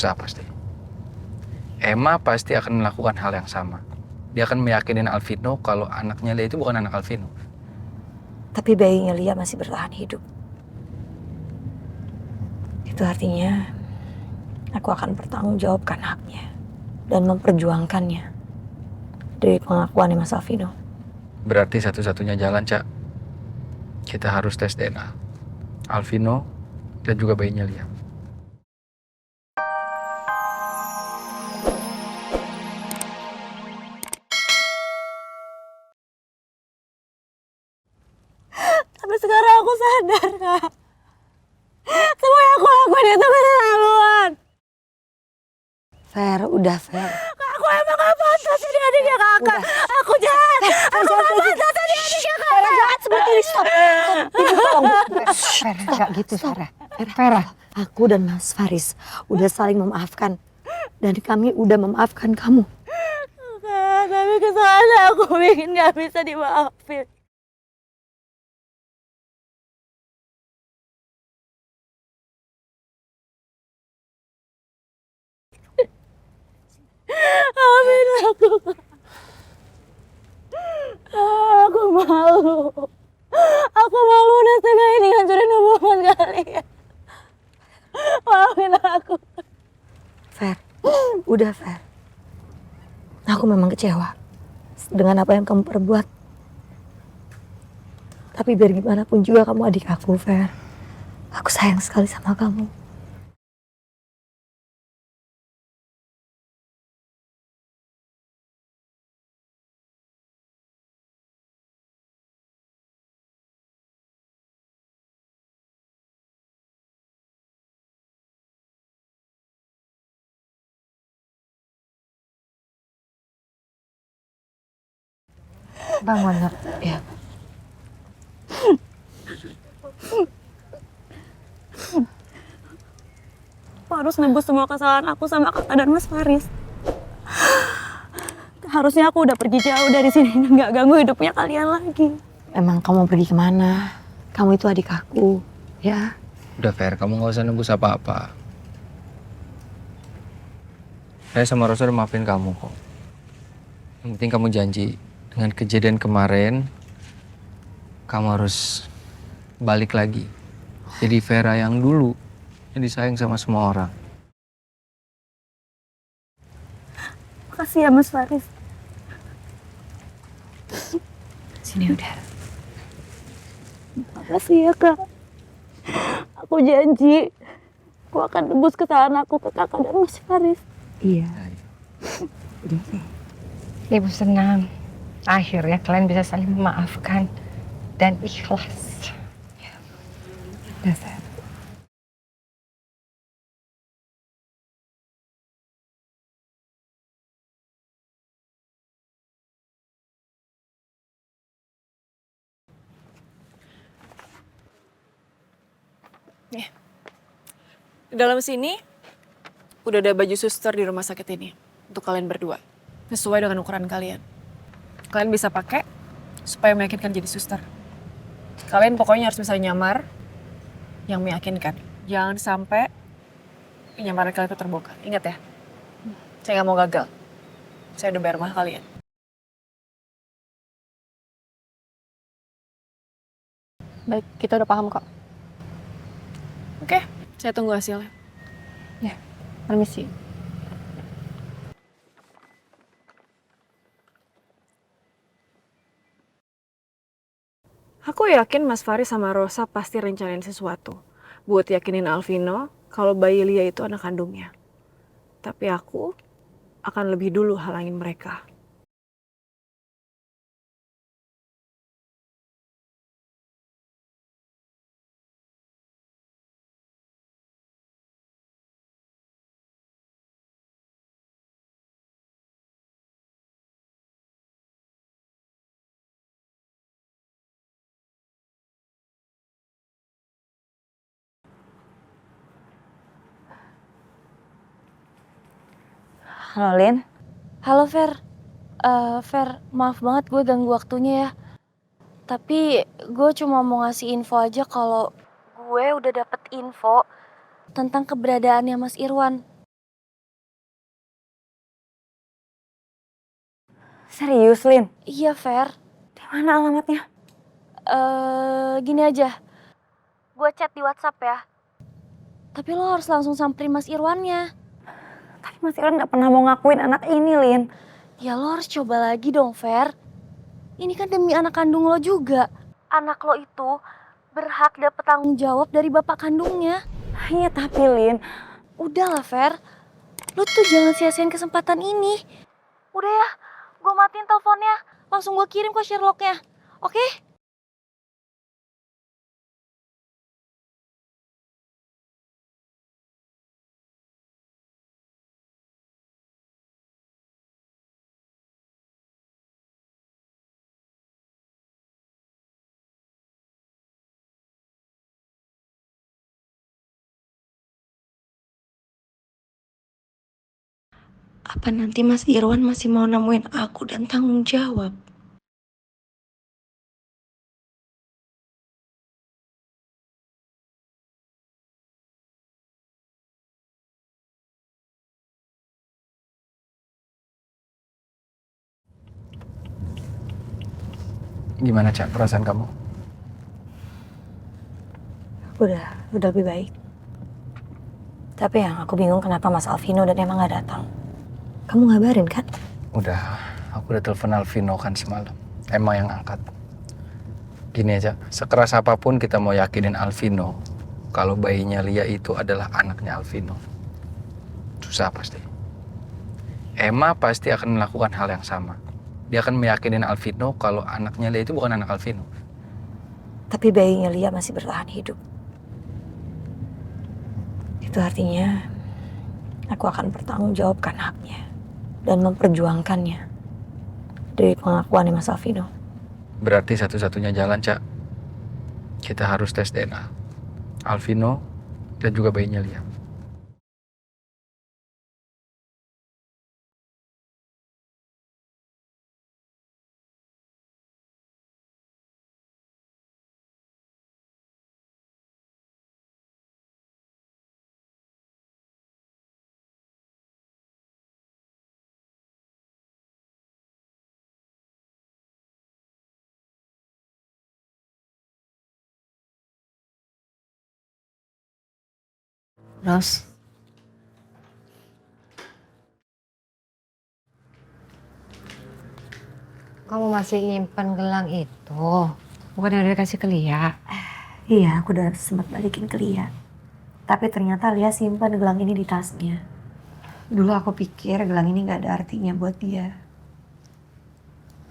susah pasti. Emma pasti akan melakukan hal yang sama. Dia akan meyakinin Alvino kalau anaknya Lia itu bukan anak Alvino. Tapi bayinya Lia masih bertahan hidup. Itu artinya aku akan bertanggungjawabkan haknya dan memperjuangkannya dari pengakuan Mas Alvino. Berarti satu-satunya jalan, Cak. Kita harus tes DNA. Alvino dan juga bayinya Lia. Tapi sekarang aku sadar, Kak. Semua yang aku lakuin itu keterlaluan. Fer, udah Fer. Aku emang gak pantas jadi adiknya kakak. Aku jahat. Aku gak pantas jadi adiknya kakak. Vera, jangan seperti ini, stop. Ibu tolong. Vera, nggak gitu, Vera. Vera. Aku dan Mas Faris udah saling memaafkan. Dan kami udah memaafkan kamu. Kak, tapi kesalahan aku bikin gak bisa dimaafin. Amin aku. Aku malu. Aku malu udah setengah ini ngancurin hubungan kalian. Maafin aku. Fer, udah Fer. Aku memang kecewa dengan apa yang kamu perbuat. Tapi biar gimana pun juga kamu adik aku, Fer. Aku sayang sekali sama kamu. Bangun, Nak. Ya. Aku harus nebus semua kesalahan aku sama kakak dan Mas Faris. Harusnya aku udah pergi jauh dari sini dan gak ganggu hidupnya kalian lagi. Emang kamu pergi kemana? Kamu itu adik aku, ya. Udah Fer, kamu gak usah nebus apa-apa. Saya sama Rosa udah maafin kamu kok. Yang penting kamu janji, dengan kejadian kemarin, kamu harus balik lagi. Jadi Vera yang dulu, yang disayang sama semua orang. Makasih ya Mas Faris. Sini udah. Makasih ya Kak. Aku janji, aku akan tebus kesalahan aku ke kakak dan Mas Faris. Iya. Ibu senang. Akhirnya kalian bisa saling memaafkan dan ikhlas. Udah, Fer. Di dalam sini udah ada baju suster di rumah sakit ini untuk kalian berdua, sesuai dengan ukuran kalian. Kalian bisa pakai supaya meyakinkan jadi suster. Kalian pokoknya harus bisa nyamar yang meyakinkan. Jangan sampai penyamaran kalian itu terbongkar. Ingat ya, saya nggak mau gagal. Saya udah bayar mahal kalian. Baik, kita udah paham kok. Oke, saya tunggu hasilnya. Permisi. Aku yakin Mas Faris sama Rosa pasti rencanain sesuatu buat yakinin Alvino kalau bayi Lia itu anak kandungnya. Tapi aku akan lebih dulu halangin mereka. Halo, Lin. Halo Fer, Fer, maaf banget gue ganggu waktunya ya. Tapi gue cuma mau ngasih info aja kalau gue udah dapet info tentang keberadaannya Mas Irwan. Serius, Lin? Iya, Fer. Di mana alamatnya? Gini aja. Gue chat di WhatsApp ya. Tapi lo harus langsung samperin Mas Irwannya. Tapi Mas Irwan gak pernah mau ngakuin anak ini, Lin. Ya lo harus coba lagi dong, Fer. Ini kan demi anak kandung lo juga. Anak lo itu berhak dapet tanggung jawab dari bapak kandungnya. Iya tapi, Lin. Udahlah, Fer. Lo tuh jangan sia-siain kesempatan ini. Udah ya, gue matiin teleponnya. Langsung gue kirim ke Sherlocknya. Oke? Apa nanti Mas Irwan masih mau nemuin aku dan tanggung jawab? Gimana Cak perasaan kamu? Udah lebih baik. Tapi yang aku bingung kenapa Mas Alvino dan emang gak datang. Kamu ngabarin kan? Udah, aku udah telepon Alvino kan semalam. Emang yang angkat. Gini aja, sekeras apapun kita mau yakinin Alvino kalau bayinya Lia itu adalah anaknya Alvino. Susah pasti. Emma pasti akan melakukan hal yang sama. Dia akan meyakinin Alvino kalau anaknya Lia itu bukan anak Alvino. Tapi bayinya Lia masih bertahan hidup. Itu artinya aku akan bertanggungjawabkan haknya dan memperjuangkannya dari pengakuan Mas Alvino. Berarti satu-satunya jalan, Cak. Kita harus tes DNA. Alvino dan juga bayinya Lia. Ros, kamu masih nyimpen gelang itu? Bukan yang udah dikasih ke Lia? Iya, aku udah sempat balikin ke Lia. Tapi ternyata Lia simpan gelang ini di tasnya. Dulu aku pikir gelang ini gak ada artinya buat dia.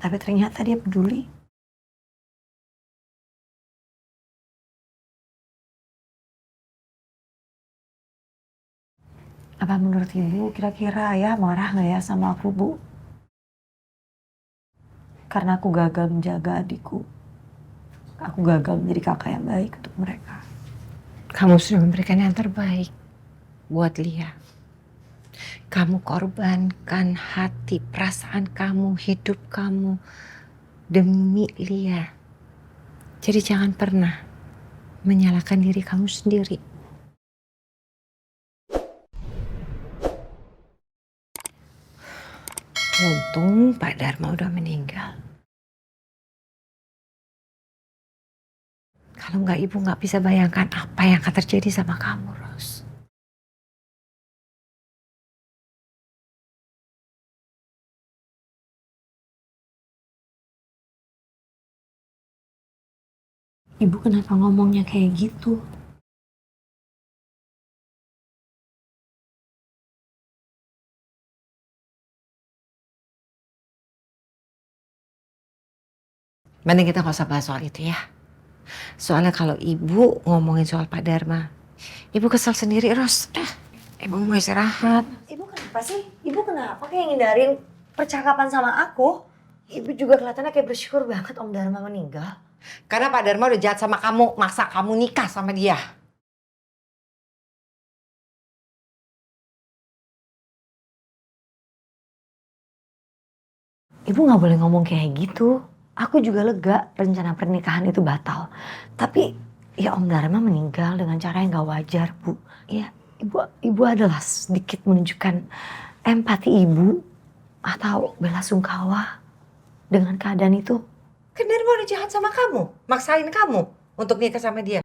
Tapi ternyata dia peduli. Apa menurut ibu kira-kira ayah marah gak ya sama aku, Bu? Karena aku gagal menjaga adikku. Aku gagal menjadi kakak yang baik untuk mereka. Kamu sudah memberikan yang terbaik buat Lia. Kamu korbankan hati, perasaan kamu, hidup kamu demi Lia. Jadi jangan pernah menyalahkan diri kamu sendiri. Untung Pak Dharma udah meninggal. Kalau nggak ibu nggak bisa bayangkan apa yang akan terjadi sama kamu, Ros. Ibu kenapa ngomongnya kayak gitu? Mending kita nggak usah bahas soal itu ya. Soalnya kalau ibu ngomongin soal Pak Dharma, ibu kesel sendiri, Ros. Udah, ibu mau istirahat. Ibu kenapa sih? Ibu kenapa kayak ngindarin percakapan sama aku? Ibu juga kelihatannya kayak bersyukur banget Om Dharma meninggal. Karena Pak Dharma udah jahat sama kamu, maksa kamu nikah sama dia. Ibu nggak boleh ngomong kayak gitu. Aku juga lega rencana pernikahan itu batal. Tapi ya Om Dharma meninggal dengan cara yang gak wajar, Bu. Ya, ibu adalah sedikit menunjukkan empati ibu atau bela sungkawa dengan keadaan itu. Kan Dharma udah jahat sama kamu, maksain kamu untuk nikah sama dia.